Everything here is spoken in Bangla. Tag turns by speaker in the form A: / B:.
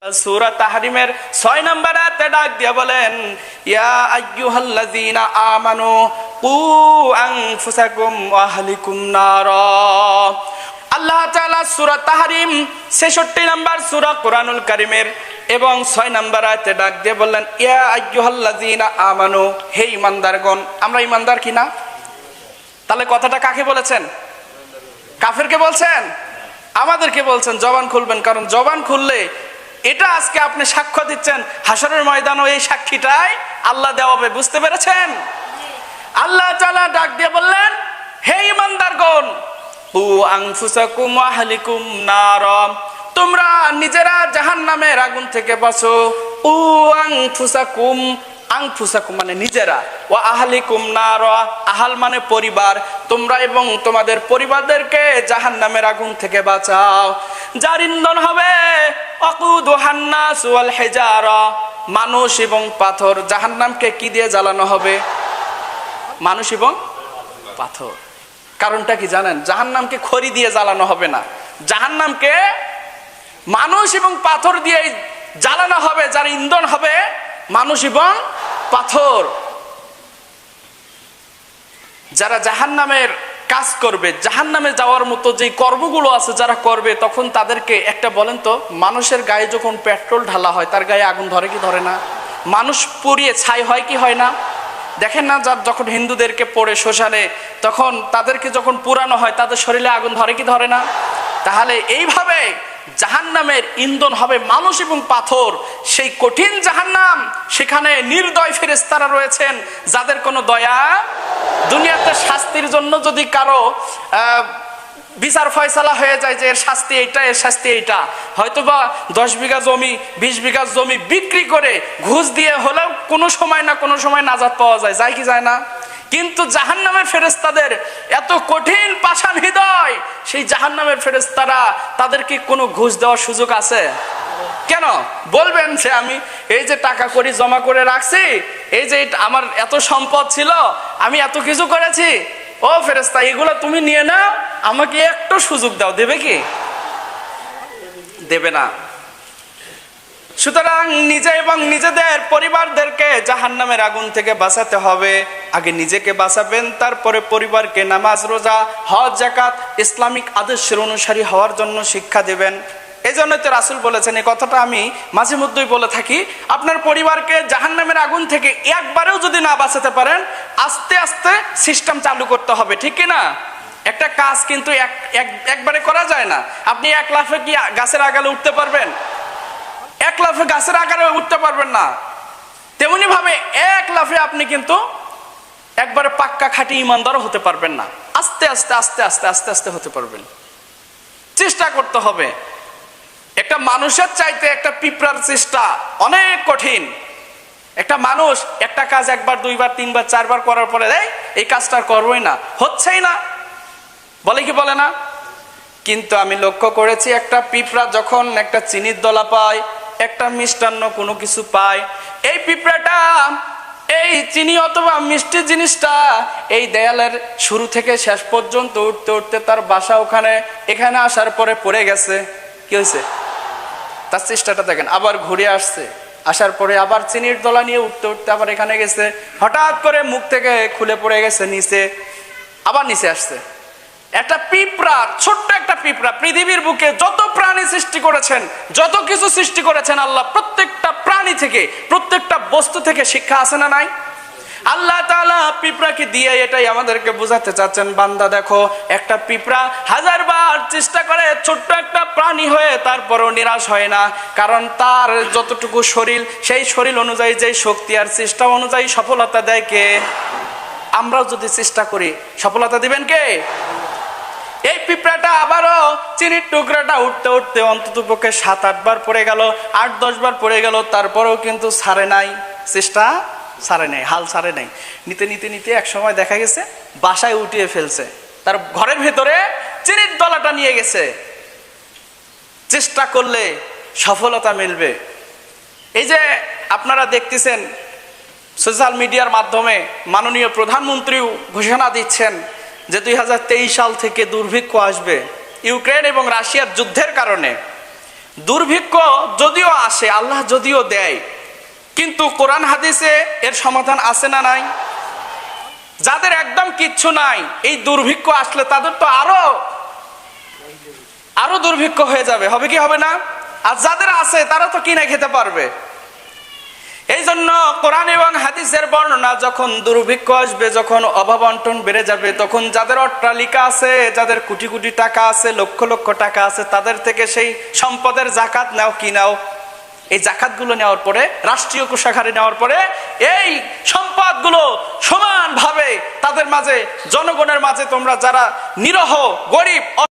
A: সূরা তাহরিমের 6 নম্বর আয়াতে ডাক দিয়ে বলেন, ইয়া আইয়ুহাল্লাযীনা আমানু কু আনফুসাকুম ওয়া আহলিকুম নারা। আল্লাহ তাআলা সূরা তাহরিম 66 নম্বর সূরা কোরআনুল কারীমের এবং 6 নম্বর আয়াতে ডাক দিয়ে বললেন, ইয়া আইয়ুহাল্লাযীনা আমানু, হে ঈমানদারগণ। আমরা ঈমানদার কি না? তাহলে কথাটা কাকে বলেছেন? কাফেরকে বলছেন? আমাদেরকে বলছেন। জবান খুলবেন, কারণ জবান খুললে এটা আজকে আপনি সাক্ষ্য দিচ্ছেন, হাসরের ময়দানে এই সাক্ষীটাই আল্লাহ দেওয়াবে। বুঝতে পেরেছেন? আল্লাহ তাআলা ডাক দিয়ে বললেন, হে ঈমানদারগণ, কু আনফুসাকুম ওয়া আহলিকুম নারা, তোমরা নিজেরা জাহান্নামের আগুন থেকে বাঁচো। উ আনফুসাকুম, আনফুসাকুম মানে নিজেরা, ওয়া আহলিকুম নারা, আহাল মানে পরিবার, তোমরা এবং তোমাদের পরিবারদেরকে জাহান্নামের আগুন থেকে বাঁচাও, যার ইন্ধন হবে ওয়াকুদুহান নাস ওয়াল হিজারা, মানুষ এবং পাথর। জাহান্নামকে কি দিয়ে জ্বালানো হবে? মানুষ এবং পাথর। কারণটা কি জানেন? জাহান্নামকে খড়ি দিয়ে জ্বালানো হবে না, জাহান্নামকে মানুষ এবং পাথর দিয়ে জ্বালানো হবে, যার ইন্ধন হবে মানুষ এবং পাথর। যারা জাহান্নামের কাজ করবে, জাহান্নামে যাওয়ার মতো যে কর্মগুলো আছে যারা করবে, তখন তাদেরকে একটা বলেন তো, মানুষের গায়ে যখন পেট্রোল ঢালা হয় তার গায়ে আগুন ধরে কি ধরে না? মানুষ পুড়িয়ে ছাই হয় কি হয় না? দেখেন না, যার যখন হিন্দুদেরকে পড়ে শ্মশানে, তখন তাদেরকে যখন পুরানো হয় তাদের শরীরে আগুন ধরে কি ধরে না? তাহলে এইভাবে জাহান্নামের ইন্ধন হবে মানুষ এবং পাথর। সেই কঠিন জাহান্নাম, সেখানে নির্দয় ফেরেশতারা রয়েছেন যাদের কোনো দয়া। দুনিয়াতে শাস্তির জন্য যদি কারো বিচার ফয়সালা হয়ে যায় যে এর শাস্তি এইটা, এর শাস্তি এইটা, হয়তোবা 10 বিঘা জমি 20 বিঘা জমি বিক্রি করে ঘুষ দিয়ে হলেও কোনো সময় না কোনো সময় নাজাত পাওয়া যায়, যায় কি যায় না? কিন্তু জাহান্নামের ফেরেশতাদের এত কঠিন পাষাণ হৃদয়, সেই জাহান্নামের ফেরেশতারা তাদেরকে কোনো ঘুষ দেওয়ার সুযোগ আছে? কেন বলবেন যে আমি এই যে টাকা করি জমা করে রাখছি, এই যে আমার এত সম্পদ ছিল, আমি এত কিছু করেছি, ও ফেরেশতা এগুলো তুমি নিয়ে নাও, আমাকে একটু সুযোগ দাও। দেবে কি? দেবে না। সুতরাং নিজে এবং নিজেদের পরিবারদেরকে জাহান্নামের আগুন থেকে বাঁচাতে হবে। আগে নিজেকে বাঁচাবেন, তারপরে পরিবারকে নামাজ, রোজা, হজ, যাকাত, ইসলামিক আদর্শের অনুসারী হওয়ার জন্য শিক্ষা দেবেন। এই জন্য তো রাসূল বলেছেন, এই কথাটা আমি মাঝে মধ্যেই বলে থাকি, আপনার পরিবারকে জাহান্নামের আগুন থেকে একবারেও যদি না বাঁচাতে পারেন, আস্তে আস্তে সিস্টেম চালু করতে হবে। ঠিক কি না? একটা কাজ কিন্তু একবারে করা যায় না। আপনি এক লাফে কি গাছের আগালে উঠতে পারবেন? এক লাফে গাছের আগালে উঠতে পারবেন না। তেমনি ভাবে এক লাফে আপনি কিন্তু একবারে পাক্কা খাঁটি ইমানদারও হতে পারবেন না। আস্তে আস্তে আস্তে আস্তে আস্তে আস্তে হতে পারবেন। চেষ্টা করতে হবে। একটা মানুষের চাইতে একটা পিঁপড়ার চেষ্টা অনেক কঠিন। একটা মানুষ একটা কাজ একবার, দুইবার, তিনবার, চারবার করার পরে এই কাজটা করবোই না, হচ্ছেই না, বলে কি বলে না? কিন্তু আমি লক্ষ্য করেছি, একটা পিঁপড়া যখন একটা চিনির দলা পায়, একটা মিষ্টান্ন কোনো কিছু পায়, এই পিঁপড়াটা এই চিনি অথবা মিষ্টি জিনিসটা এই দেয়ালের শুরু থেকে শেষ পর্যন্ত উঠতে উঠতে তার বাসা ওখানে, এখানে আসার পরে পড়ে গেছে। কি হয়েছে? তার চেষ্টাটা দেখেন। আবার ঘুরে আসছে, আসার পরে আবার চিনির দলা নিয়ে উঠতে উঠতে আবার এখানে গেছে, হঠাৎ করে মুখ থেকে খুলে পড়ে গেছে নিচে, আবার নিচে আসছে। একটা পিঁপড়া, ছোট্ট একটা পিঁপড়া, পৃথিবীর বুকে যত প্রাণী সৃষ্টি করেছেন, যত কিছু সৃষ্টি করেছেন আল্লাহ, প্রত্যেকটা প্রাণী থেকে, প্রত্যেকটা বস্তু থেকে শিক্ষা আছে না নাই? আল্লাহ তাআলা পিঁপড়াকে দিয়ে এটাই আমাদেরকে বোঝাতে চাচ্ছেন, বান্দা দেখো, একটা পিঁপড়া 1000 বার চেষ্টা করে ছোট্ট একটা প্রাণী হয়ে, তারপরও নিরাশ হয় না, কারণ তার যতটুকু শরীর, সেই শরীর অনুযায়ী যেই শক্তি আর চেষ্টা অনুযায়ী সফলতা দেয় কে? আমরাও যদি চেষ্টা করি সফলতা দিবেন কে? এই পিঁপড়াটা আবারও চিনির টুকরাটা উঠতে উঠতে অন্তত পক্ষে 7-8 বার পড়ে গেল, 8-10 বার পড়ে গেল, তারপরেও কিন্তু ছাড়ে নাই, চেষ্টা ছাড়ে নাই, হাল ছাড়ে নাই। নিতে নিতে নিতে এক সময় দেখা গেছে বাসায় উঠিয়ে ফেলছে, তার ঘরের ভেতরে চিনির দলাটা নিয়ে গেছে। চেষ্টা করলে সফলতা মিলবে। এই যে আপনারা দেখতেছেন সোশ্যাল মিডিয়ার মাধ্যমে মাননীয় প্রধানমন্ত্রীও ঘোষণা দিচ্ছেন যে 2023 সাল থেকে দুর্ভিক্ষ আসবে। ইউক্রেন এবং রাশিয়ার যুদ্ধের কারণে দুর্ভিক্ষ যদিও আসে, আল্লাহ যদিও দেয়, কিন্তু কোরআন হাদিসে এর সমাধান আছে না নাই? যাদের একদম কিচ্ছু নাই, এই দুর্ভিক্ষ আসলে তাদের তো আরো দুর্ভিক্ষ হয়ে যাবে, হবে কি হবে না? আর যাদের আছে তারা তো কিনে খেতে পারবে। এই জন্য কোরআন এবং হাদিসের বর্ণনা, যখন দুর্ভিক্ষ আসবে, যখন অভাব অনটন বেড়ে যাবে, তখন যাদের অট্টালিকা আছে, যাদের কোটি কোটি টাকা আছে, লক্ষ লক্ষ টাকা আছে, তাদের থেকে সেই সম্পদের জাকাত নাও, কি নাও, এই জাকাতগুলো নেওয়ার পরে, রাষ্ট্রীয় কোষাগারে নেওয়ার পরে এই সম্পদগুলো সমানভাবে তাদের মাঝে, জনগণের মাঝে, তোমরা যারা নিরহ, গরিব,